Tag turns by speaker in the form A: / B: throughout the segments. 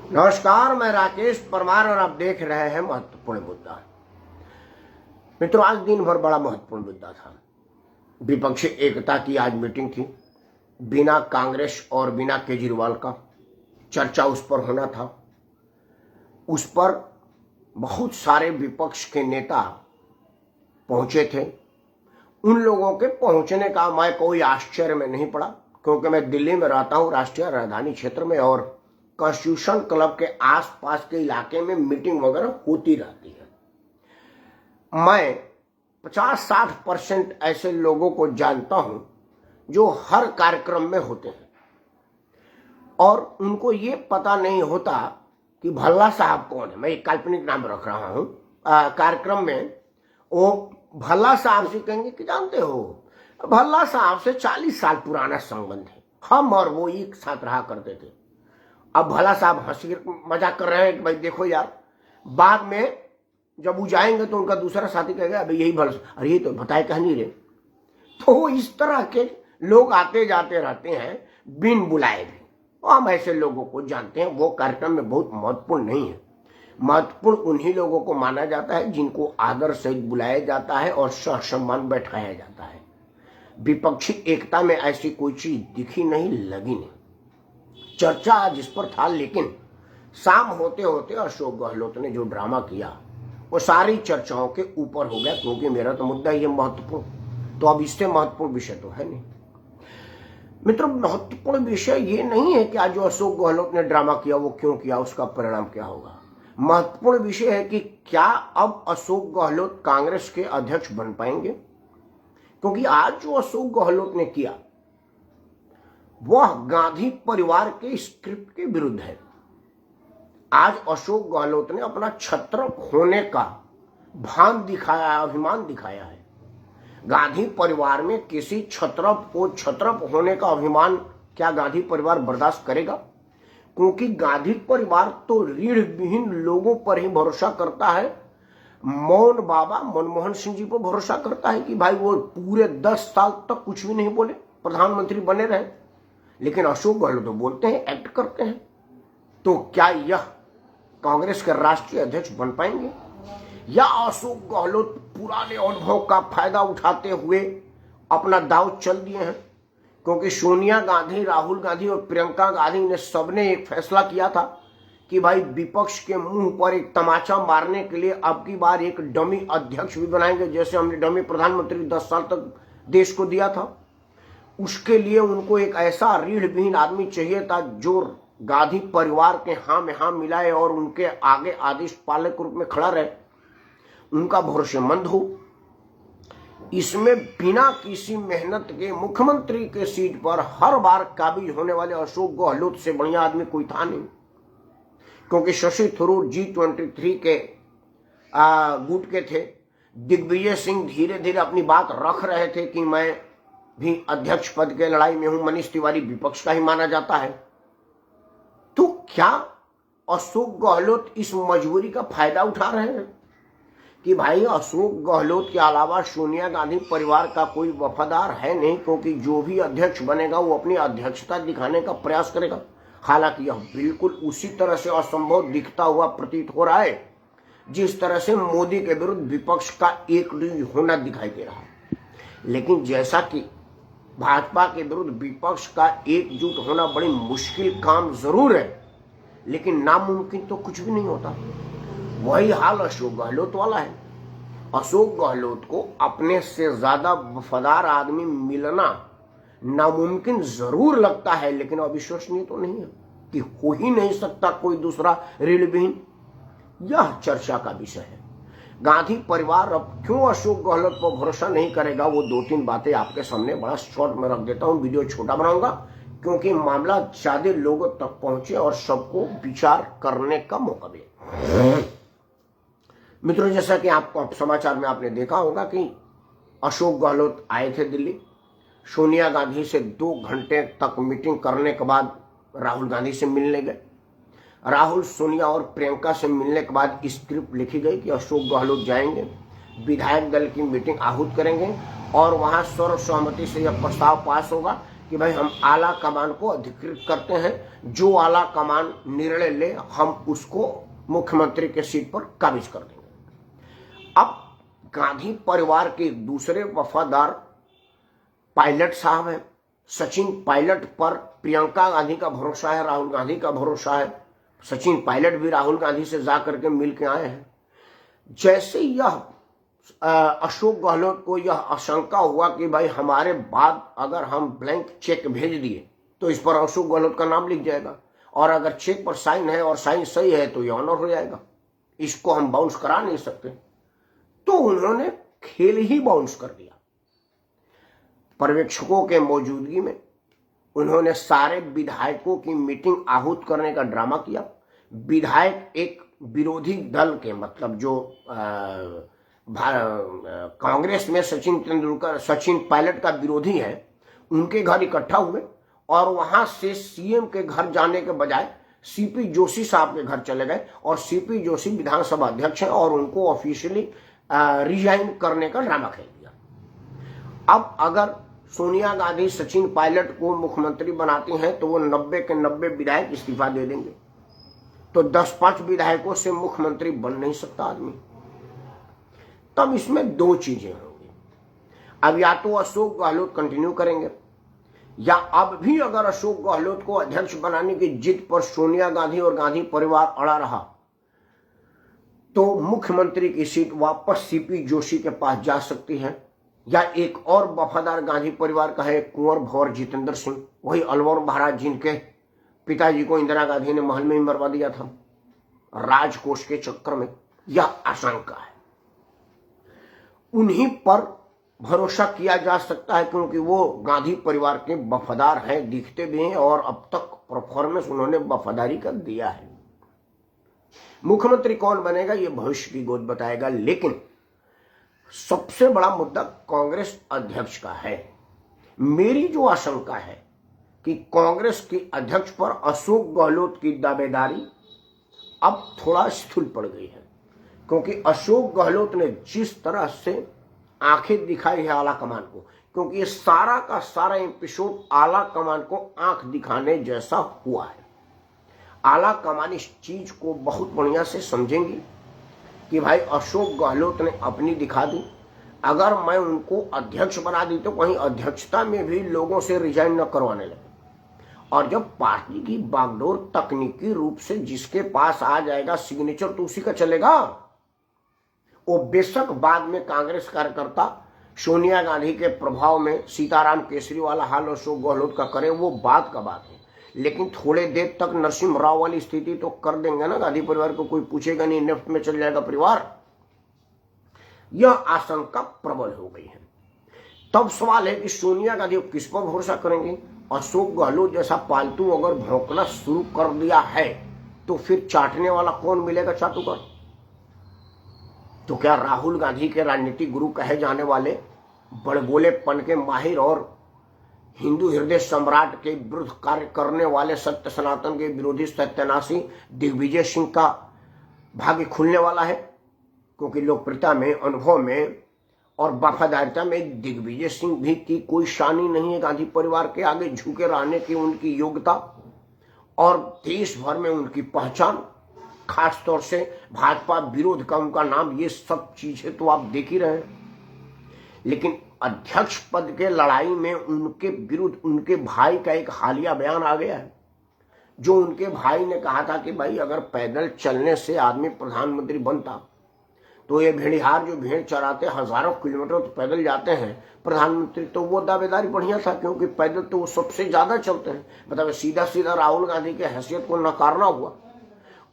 A: नमस्कार, मैं राकेश परमार और आप देख रहे हैं महत्वपूर्ण मुद्दा। मित्रों, आज दिन भर बड़ा महत्वपूर्ण मुद्दा था। विपक्षी एकता की आज मीटिंग थी। बिना कांग्रेस और बिना केजरीवाल का चर्चा उस पर होना था। उस पर बहुत सारे विपक्ष के नेता पहुंचे थे। उन लोगों के पहुंचने का मैं कोई आश्चर्य में नहीं पड़ा, क्योंकि मैं दिल्ली में रहता हूं, राष्ट्रीय राजधानी क्षेत्र में, और कॉन्स्टिट्यूशन क्लब के आसपास के इलाके में मीटिंग वगैरह होती रहती है। मैं 50-60% ऐसे लोगों को जानता हूं जो हर कार्यक्रम में होते हैं और उनको ये पता नहीं होता कि भल्ला साहब कौन है। मैं एक काल्पनिक नाम रख रहा हूं। कार्यक्रम में वो भल्ला साहब से कहेंगे कि जानते हो, भल्ला साहब से 40 साल पुराना संबंध है, हम और वो एक साथ रहा करते थे। अब भला साहब हंसी मजाक कर रहे हैं कि भाई देखो यार, बाद में जब वो जाएंगे तो उनका दूसरा साथी कहेगा अभी यही भला, अरे ये तो बताए कह नहीं रहे। तो इस तरह के लोग आते जाते रहते हैं बिन बुलाए भी। हम ऐसे लोगों को जानते हैं। वो कार्यक्रम में बहुत महत्वपूर्ण नहीं है। महत्वपूर्ण उन्हीं लोगों को माना जाता है जिनको आदर सहित बुलाया जाता है और सहसम्मान बैठाया जाता है। विपक्षी एकता में ऐसी कोई चीज दिखी नहीं, लगी नहीं। चर्चा आज इस पर था, लेकिन शाम होते होते अशोक गहलोत ने जो ड्रामा किया वो सारी चर्चाओं के ऊपर हो गया, क्योंकि मेरा तो मुद्दा ये महत्वपूर्ण, तो अब इससे महत्वपूर्ण विषय तो है नहीं। मित्रों, महत्वपूर्ण विषय ये नहीं है कि आज जो अशोक गहलोत ने ड्रामा किया वो क्यों किया, उसका परिणाम क्या होगा। महत्वपूर्ण विषय है कि क्या अब अशोक गहलोत कांग्रेस के अध्यक्ष बन पाएंगे, क्योंकि आज जो अशोक गहलोत ने किया वह गांधी परिवार के स्क्रिप्ट के विरुद्ध है। आज अशोक गहलोत ने अपना छत्रप होने का भान दिखाया, अभिमान दिखाया है। गांधी परिवार में किसी छत्रप को छत्रप होने का अभिमान क्या गांधी परिवार बर्दाश्त करेगा? क्योंकि गांधी परिवार तो रीढ़ विहीन लोगों पर ही भरोसा करता है। मौन बाबा मनमोहन सिंह जी पर भरोसा करता है कि भाई वो पूरे 10 साल तक कुछ भी नहीं बोले, प्रधानमंत्री बने रहे। लेकिन अशोक गहलोत तो बोलते हैं, एक्ट करते हैं। तो क्या यह कांग्रेस के राष्ट्रीय अध्यक्ष बन पाएंगे, या अशोक गहलोत पुराने अनुभव का फायदा उठाते हुए अपना दांव चल दिए हैं? क्योंकि सोनिया गांधी, राहुल गांधी और प्रियंका गांधी ने सबने एक फैसला किया था कि भाई विपक्ष के मुंह पर एक तमाचा मारने के लिए अब की बार एक डमी अध्यक्ष भी बनाएंगे, जैसे हमने डमी प्रधानमंत्री 10 साल तक देश को दिया था। उसके लिए उनको एक ऐसा रीढ़ विहीन आदमी चाहिए था जो गांधी परिवार के हाँ में हाँ मिलाए और उनके आगे आदेश पालक रूप में खड़ा रहे, उनका भरोसेमंद हो। इसमें बिना किसी मेहनत के मुख्यमंत्री के सीट पर हर बार काबिज होने वाले अशोक गहलोत से बढ़िया आदमी कोई था नहीं। क्योंकि शशि थरूर G23 के गुट के थे। दिग्विजय सिंह धीरे धीरे अपनी बात रख रहे थे कि मैं भी अध्यक्ष पद के लड़ाई में हूं। मनीष तिवारी विपक्ष का ही माना जाता है। तो क्या अशोक गहलोत इस मजबूरी का फायदा उठा रहे हैं कि भाई अशोक गहलोत के अलावा सोनिया गांधी परिवार का कोई वफादार है नहीं, क्योंकि जो भी अध्यक्ष बनेगा वो अपनी अध्यक्षता दिखाने का प्रयास करेगा। हालांकि यह बिल्कुल उसी तरह से असंभव दिखता हुआ प्रतीत हो रहा है जिस तरह से मोदी के विरुद्ध विपक्ष का एकजुट होना दिखाई दे रहा है। लेकिन जैसा कि भाजपा के विरुद्ध विपक्ष का एकजुट होना बड़ी मुश्किल काम जरूर है, लेकिन नामुमकिन तो कुछ भी नहीं होता। वही हाल अशोक गहलोत वाला है। अशोक गहलोत को अपने से ज्यादा वफादार आदमी मिलना नामुमकिन जरूर लगता है, लेकिन अविश्वसनीय तो नहीं है कि हो ही नहीं सकता कोई दूसरा रीढ़ विहीन। यह चर्चा का विषय है। गांधी परिवार अब क्यों अशोक गहलोत पर भरोसा नहीं करेगा, वो 2-3 बातें आपके सामने बड़ा शॉर्ट में रख देता हूं। वीडियो छोटा बनाऊंगा क्योंकि मामला ज्यादा लोगों तक पहुंचे और सबको विचार करने का मौका मिले। मित्रों, जैसा कि आपको समाचार में आपने देखा होगा कि अशोक गहलोत आए थे दिल्ली। सोनिया गांधी से 2 घंटे तक मीटिंग करने के बाद राहुल गांधी से मिलने गए। राहुल, सोनिया और प्रियंका से मिलने के बाद स्क्रिप्ट लिखी गई कि अशोक गहलोत जाएंगे, विधायक दल की मीटिंग आहूत करेंगे और वहां सर्वसहमति से यह प्रस्ताव पास होगा कि भाई हम आला कमान को अधिकृत करते हैं, जो आला कमान निर्णय ले हम उसको मुख्यमंत्री के सीट पर काबिज कर देंगे। अब गांधी परिवार के दूसरे वफादार पायलट साहब हैं, सचिन पायलट पर प्रियंका गांधी का भरोसा है, राहुल गांधी का भरोसा है। सचिन पायलट भी राहुल गांधी से जा करके मिल के आए हैं। जैसे यह अशोक गहलोत को यह आशंका हुआ कि भाई हमारे बाद अगर हम ब्लैंक चेक भेज दिए तो इस पर अशोक गहलोत का नाम लिख जाएगा, और अगर चेक पर साइन है और साइन सही है तो ये ऑनर हो जाएगा, इसको हम बाउंस करा नहीं सकते। तो उन्होंने खेल ही बाउंस कर दिया। पर्यवेक्षकों के मौजूदगी में उन्होंने सारे विधायकों की मीटिंग आहूत करने का ड्रामा किया। विधायक एक विरोधी दल के, मतलब जो कांग्रेस में सचिन पायलट का विरोधी है, उनके घर इकट्ठा हुए और वहां से सीएम के घर जाने के बजाय सीपी जोशी साहब के घर चले गए, और सीपी जोशी विधानसभा अध्यक्ष हैं और उनको ऑफिशियली रिजाइन करने का ड्रामा खेल दिया। अब अगर सोनिया गांधी सचिन पायलट को मुख्यमंत्री बनाती हैं तो वो 90 के 90 विधायक इस्तीफा दे देंगे, तो 10-5 विधायकों से मुख्यमंत्री बन नहीं सकता आदमी। तब इसमें दो चीजें होंगी, अब या तो अशोक गहलोत कंटिन्यू करेंगे, या अब भी अगर अशोक गहलोत को अध्यक्ष बनाने की जिद पर सोनिया गांधी और गांधी परिवार अड़ा रहा तो मुख्यमंत्री की सीट वापस सीपी जोशी के पास जा सकती है, या एक और वफादार गांधी परिवार का है कुंवर भंवर जितेंद्र सिंह, वही अलवर महाराज जिनके पिताजी को इंदिरा गांधी ने महल में ही मरवा दिया था राजकोष के चक्कर में। यह आशंका है, उन्हीं पर भरोसा किया जा सकता है क्योंकि वो गांधी परिवार के वफादार हैं, दिखते भी हैं और अब तक परफॉर्मेंस उन्होंने वफादारी का दिया है। मुख्यमंत्री कौन बनेगा ये भविष्य की गोद बताएगा, लेकिन सबसे बड़ा मुद्दा कांग्रेस अध्यक्ष का है। मेरी जो आशंका है कि कांग्रेस के अध्यक्ष पर अशोक गहलोत की दावेदारी अब थोड़ा स्थूल पड़ गई है, क्योंकि अशोक गहलोत ने जिस तरह से आंखें दिखाई है आला कमान को, क्योंकि ये सारा का सारा एपिसोड आला कमान को आंख दिखाने जैसा हुआ है। आला कमान इस चीज को बहुत बढ़िया से समझेंगी कि भाई अशोक गहलोत ने अपनी दिखा दी, अगर मैं उनको अध्यक्ष बना दी तो कहीं अध्यक्षता में भी लोगों से रिजाइन न करवाने लगे, और जब पार्टी की बागडोर तकनीकी रूप से जिसके पास आ जाएगा सिग्नेचर तो उसी का चलेगा। वो बेशक बाद में कांग्रेस कार्यकर्ता सोनिया गांधी के प्रभाव में सीताराम केसरी वाला हाल अशोक गहलोत का करे, वो बात का बात है, लेकिन थोड़े देर तक नरसिम्हा राव वाली स्थिति तो कर देंगे ना। गांधी परिवार को कोई पूछेगा नहीं, नेफ्ट में चल जाएगा परिवार। यह आशंका प्रबल हो गई है। तब सवाल है कि सोनिया गांधी किस पर भरोसा करेंगे। अशोक गहलोत जैसा पालतू अगर भौंकना शुरू कर दिया है तो फिर चाटने वाला कौन मिलेगा चाटुकर? तो क्या राहुल गांधी के राजनीतिक गुरु कहे जाने वाले बड़बोलेपन के माहिर और हिंदू हृदय सम्राट के विरुद्ध कार्य करने वाले सत्य सनातन के विरोधी सत्यानाशी दिग्विजय सिंह का भाग्य खुलने वाला है? क्योंकि लोकप्रियता में, अनुभव में और वफादारिता में दिग्विजय सिंह भी की कोई शानी नहीं है। गांधी परिवार के आगे झुके रहने की उनकी योग्यता और देश भर में उनकी पहचान, खास तौर से भाजपा विरोध का उनका नाम, ये सब चीजें तो आप देख ही रहे हैं। लेकिन अध्यक्ष पद के लड़ाई में उनके विरुद्ध उनके भाई का एक हालिया बयान आ गया है, जो उनके भाई ने कहा था कि भाई अगर पैदल चलने से आदमी प्रधानमंत्री बनता तो ये भेड़िहार जो भेड़ चराते हजारों किलोमीटर तो पैदल जाते हैं प्रधानमंत्री, तो वो दावेदारी बढ़िया था क्योंकि पैदल तो वो सबसे ज्यादा चलते हैं। मतलब सीधा सीधा राहुल गांधी की हैसियत को नकारना हुआ।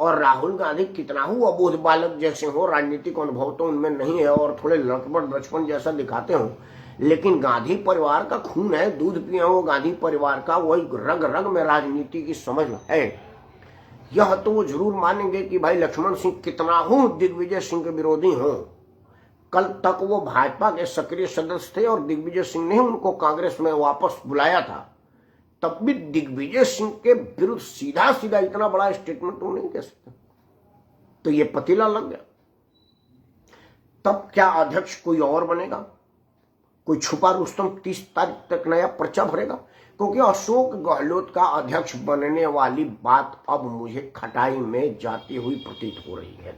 A: और राहुल गांधी कितना हो अबोध बालक जैसे हो, राजनीतिक अनुभव तो उनमें नहीं है और थोड़े लड़कपट बचपन जैसा दिखाते हो, लेकिन गांधी परिवार का खून है, दूध पिया वो गांधी परिवार का, वही रग रग में राजनीति की समझ है। यह तो वो जरूर मानेंगे कि भाई लक्ष्मण सिंह कितना हो दिग्विजय सिंह के विरोधी हो। कल तक वो भाजपा के सक्रिय सदस्य थे और दिग्विजय सिंह ने उनको कांग्रेस में वापस बुलाया था, तब भी दिग्विजय सिंह के विरुद्ध सीधा सीधा इतना बड़ा स्टेटमेंट तो नहीं कह सकते। तो ये पतीला लग गया। तब क्या अध्यक्ष कोई और बनेगा? कोई छुपा रुस्तम 30 तारीख तक नया पर्चा भरेगा? क्योंकि अशोक गहलोत का अध्यक्ष बनने वाली बात अब मुझे खटाई में जाती हुई प्रतीत हो रही है।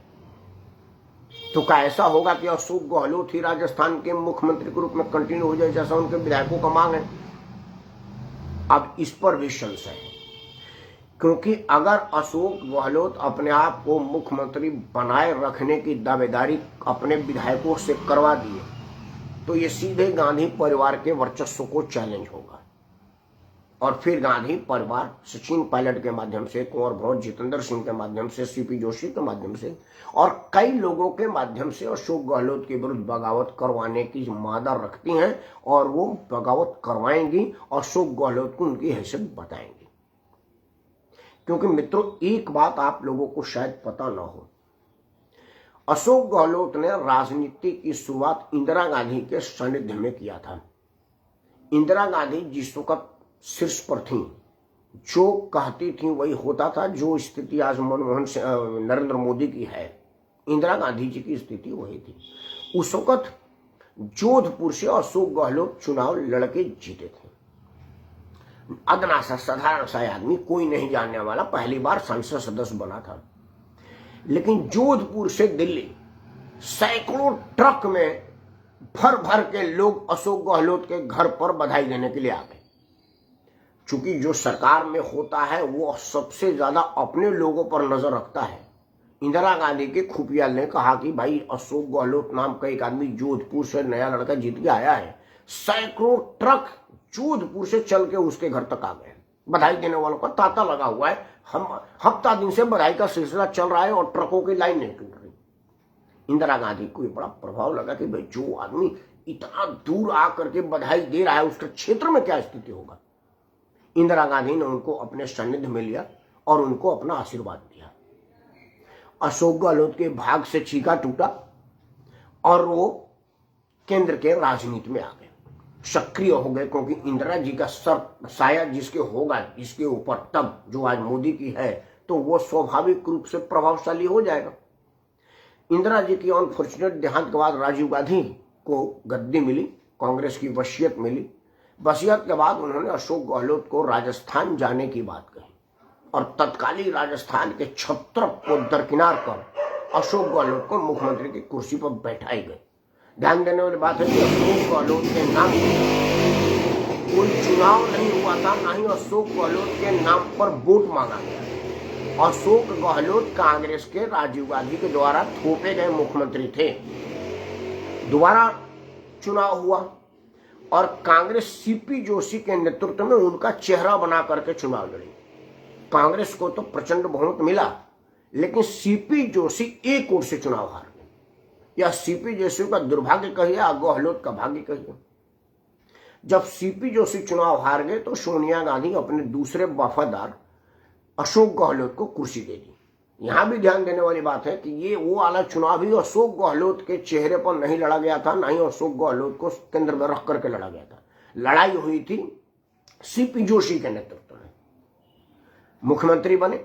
A: तो क्या ऐसा होगा कि अशोक गहलोत ही राजस्थान के मुख्यमंत्री के रूप में कंटिन्यू हो जाए, जैसा उनके विधायकों का मांग है? अब इस पर भी संशय है, क्योंकि अगर अशोक गहलोत अपने आप को मुख्यमंत्री बनाए रखने की दावेदारी अपने विधायकों से करवा दिए तो ये सीधे गांधी परिवार के वर्चस्व को चैलेंज होगा। और फिर गांधी परिवार सचिन पायलट के माध्यम से, कुंवर भोज जितेंद्र सिंह के माध्यम से, सीपी जोशी के माध्यम से और कई लोगों के माध्यम से अशोक गहलोत के विरुद्ध बगावत करवाने की मादा रखती हैं और वो बगावत करवाएंगी। अशोक गहलोत को उनकी हैसियत बताएंगी। क्योंकि मित्रों, एक बात आप लोगों को शायद पता न हो, अशोक गहलोत ने राजनीति की शुरुआत इंदिरा गांधी के सानिध्य में किया था। इंदिरा गांधी जिस वक्त शीर्ष पर थी, जो कहती थी वही होता था। जो स्थिति आज मनमोहन से नरेंद्र मोदी की है, इंदिरा गांधी जी की स्थिति वही थी। उस वक्त जोधपुर से अशोक गहलोत चुनाव लड़के जीते थे। अदना सा साधारण सा आदमी, कोई नहीं जानने वाला, पहली बार संसद सदस्य बना था। लेकिन जोधपुर से दिल्ली सैकड़ों ट्रक में भर भर के लोग अशोक गहलोत के घर पर बधाई देने के लिए आ गए। चूंकि जो सरकार में होता है वो सबसे ज्यादा अपने लोगों पर नजर रखता है। इंदिरा गांधी के खुफिया ने कहा कि भाई अशोक गहलोत नाम का एक आदमी जोधपुर से नया लड़का जीत के आया है। सैकड़ों ट्रक जोधपुर से चल के उसके घर तक आ गए। बधाई देने वालों का तांता लगा हुआ है। हम हफ्ता दिन से बधाई का सिलसिला चल रहा है और ट्रकों की लाइन नहीं टूट रही। इंदिरा गांधी को बड़ा प्रभाव लगा कि भाई जो आदमी इतना दूर आकर के बधाई दे रहा है उसके क्षेत्र में क्या स्थिति होगा। इंदिरा गांधी ने उनको अपने सानिध्य में लिया और उनको अपना आशीर्वाद दिया। अशोक गहलोत के भाग से छीका टूटा और वो केंद्र के राजनीति में आ गए, सक्रिय हो गए। क्योंकि इंदिरा जी का सर साया जिसके होगा, जिसके ऊपर तब जो आज मोदी की है, तो वो स्वाभाविक रूप से प्रभावशाली हो जाएगा। इंदिरा जी की अनफॉर्चुनेट देहांत के बाद राजीव गांधी को गद्दी मिली, कांग्रेस की वसीयत मिली। वसीयत के बाद उन्होंने अशोक गहलोत को राजस्थान जाने की बात कही और तत्कालीन राजस्थान के छत्रप को दरकिनार कर अशोक गहलोत को मुख्यमंत्री की कुर्सी पर बैठाई गई। ध्यान देने वाली बात है कि अशोक गहलोत के नाम कोई चुनाव नहीं हुआ था, ना ही अशोक गहलोत के नाम पर वोट मांगा गया। अशोक गहलोत कांग्रेस के राजीव गांधी के द्वारा थोपे गए मुख्यमंत्री थे। दोबारा चुनाव हुआ और कांग्रेस सीपी जोशी के नेतृत्व में उनका चेहरा बना करके चुनाव लड़ी। कांग्रेस को तो प्रचंड बहुमत मिला, लेकिन सीपी जोशी एक ओर से चुनाव हार गए। यह सीपी जोशी का दुर्भाग्य कहिए या गहलोत का भाग्य कहिए। जब सीपी जोशी चुनाव हार गए तो सोनिया गांधी अपने दूसरे वफादार अशोक गहलोत को कुर्सी दे दी। यहां भी ध्यान देने वाली बात है कि ये वो वाला चुनाव भी अशोक गहलोत के चेहरे पर नहीं लड़ा गया था, ना ही अशोक गहलोत को केंद्र में रख करके लड़ा गया था। लड़ाई हुई थी सीपी जोशी के नेतृत्व में। मुख्यमंत्री बने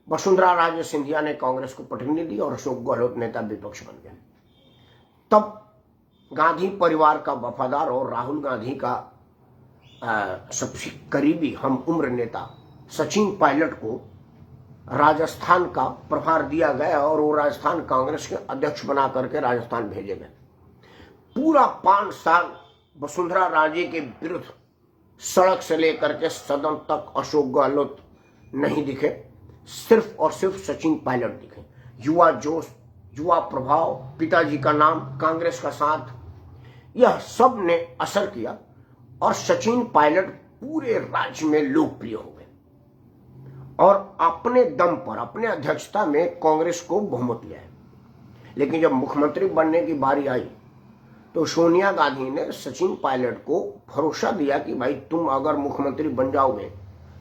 A: वसुंधरा राजे सिंधिया ने कांग्रेस को पटकनी दी और अशोक गहलोत नेता विपक्ष बन गए। तब गांधी परिवार का वफादार और राहुल गांधी का सबसे करीबी हम उम्र नेता सचिन पायलट को राजस्थान का प्रभार दिया गया और वो राजस्थान कांग्रेस के अध्यक्ष बना करके राजस्थान भेजे गए। पूरा 5 साल वसुंधरा राजे के विरुद्ध सड़क से लेकर के सदन तक अशोक गहलोत नहीं दिखे, सिर्फ और सिर्फ सचिन पायलट दिखे। युवा जोश, युवा प्रभाव, पिताजी का नाम, कांग्रेस का साथ, यह सब ने असर किया और सचिन पायलट पूरे राज्य में लोकप्रिय हो गए और अपने दम पर अपने अध्यक्षता में कांग्रेस को बहुमत लिया है। लेकिन जब मुख्यमंत्री बनने की बारी आई तो सोनिया गांधी ने सचिन पायलट को भरोसा दिया कि भाई तुम अगर मुख्यमंत्री बन जाओगे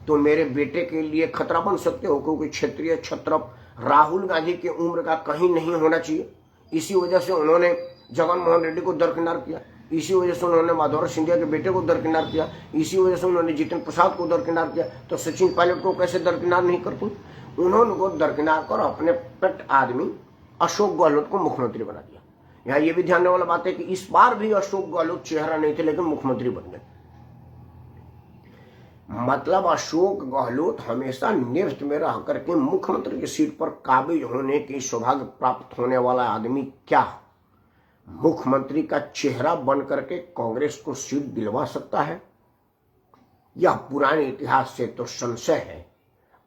A: तो मेरे बेटे के लिए खतरा बन सकते हो, क्योंकि क्षेत्रीय छत्रप राहुल गांधी की उम्र का कहीं नहीं होना चाहिए। इसी वजह से उन्होंने जगन मोहन रेड्डी को दरकिनार किया, इसी वजह से उन्होंने माधवराव सिंधिया के बेटे को दरकिनार किया, इसी वजह से उन्होंने जितेंद्र प्रसाद को दरकिनार किया। तो सचिन पायलट को कैसे दरकिनार नहीं करते? उन्होंने को दरकिनार कर अपने पेट आदमी अशोक गहलोत को मुख्यमंत्री बना दिया। यहाँ ये भी ध्यान देने वाला बात है कि इस बार भी अशोक गहलोत चेहरा नहीं थे, लेकिन मुख्यमंत्री बन गए। मतलब अशोक गहलोत हमेशा नेफ्ट में रह करके मुख्यमंत्री की सीट पर काबिज होने की सौभाग्य प्राप्त होने वाला आदमी क्या मुख्यमंत्री का चेहरा बन करके कांग्रेस को सीट दिलवा सकता है? यह पुराने इतिहास से तो संशय है।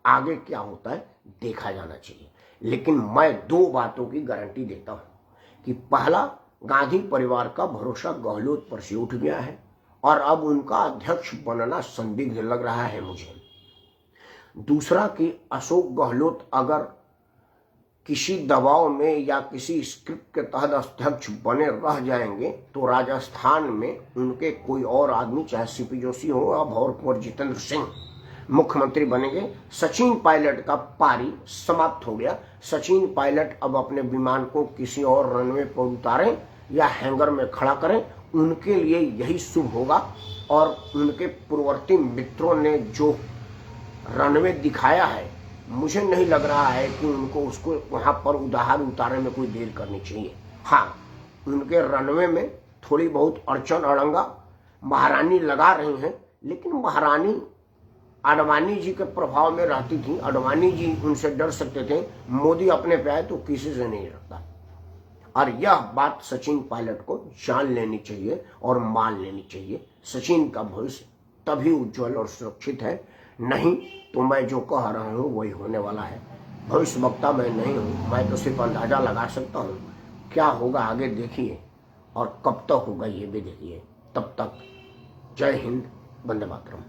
A: आगे क्या होता है देखा जाना चाहिए। लेकिन मैं दो बातों की गारंटी देता हूं कि पहला, गांधी परिवार का भरोसा गहलोत पर से उठ गया है और अब उनका अध्यक्ष बनना संदिग्ध लग रहा है मुझे। दूसरा कि अशोक गहलोत अगर किसी दबाव में या किसी स्क्रिप्ट के तहत अध्यक्ष बने रह जाएंगे तो राजस्थान में उनके कोई और आदमी, चाहे सीपी जोशी हो या भंवर कुंवर जितेंद्र सिंह, मुख्यमंत्री बनेंगे। सचिन पायलट का पारी समाप्त हो गया। सचिन पायलट अब अपने विमान को किसी और रनवे पर उतारें या हैंगर में खड़ा करें, उनके लिए यही शुभ होगा। और उनके पूर्ववर्ती मित्रों ने जो रनवे दिखाया है, मुझे नहीं लग रहा है कि उनको उसको वहां पर उतारने में कोई देर करनी चाहिए। हाँ, उनके रनवे में थोड़ी बहुत अड़चन अड़ंगा महारानी लगा रही हैं, लेकिन महारानी आडवाणी जी के प्रभाव में रहती थी। आडवाणी जी उनसे डर सकते थे, मोदी अपने पे आए तो किसी से नहीं डरता। और यह बात सचिन पायलट को जान लेनी चाहिए और मान लेनी चाहिए। सचिन का भविष्य तभी उज्जवल और सुरक्षित है, नहीं तो मैं जो कह रहा हूँ वही होने वाला है। भविष्य वक्ता मैं नहीं हूँ, मैं तो सिर्फ अंदाजा लगा सकता हूँ। क्या होगा आगे देखिए और कब तक होगा ये भी देखिए। तब तक जय हिंद, वंदे मातरम।